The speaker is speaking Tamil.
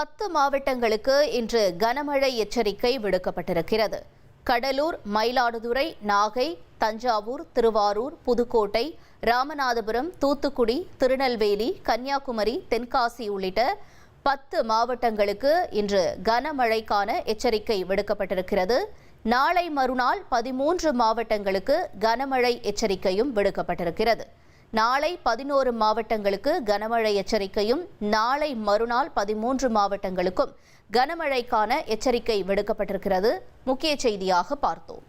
10 மாவட்டங்களுக்கு இன்று கனமழை எச்சரிக்கை விடுக்கப்பட்டிருக்கிறது. கடலூர், மயிலாடுதுறை, நாகை, தஞ்சாவூர், திருவாரூர், புதுக்கோட்டை, ராமநாதபுரம், தூத்துக்குடி, திருநெல்வேலி, கன்னியாகுமரி, தென்காசி உள்ளிட்ட 10 மாவட்டங்களுக்கு இன்று கனமழைக்கான எச்சரிக்கை விடுக்கப்பட்டிருக்கிறது. நாளை மறுநாள் 13 மாவட்டங்களுக்கு கனமழை எச்சரிக்கையும் விடுக்கப்பட்டிருக்கிறது. நாளை 11 மாவட்டங்களுக்கு கனமழை எச்சரிக்கையும், நாளை மறுநாள் 13 மாவட்டங்களுக்கும் கனமழைக்கான எச்சரிக்கை விடுக்கப்பட்டிருக்கிறது. முக்கிய செய்தியாக பார்த்தோம்.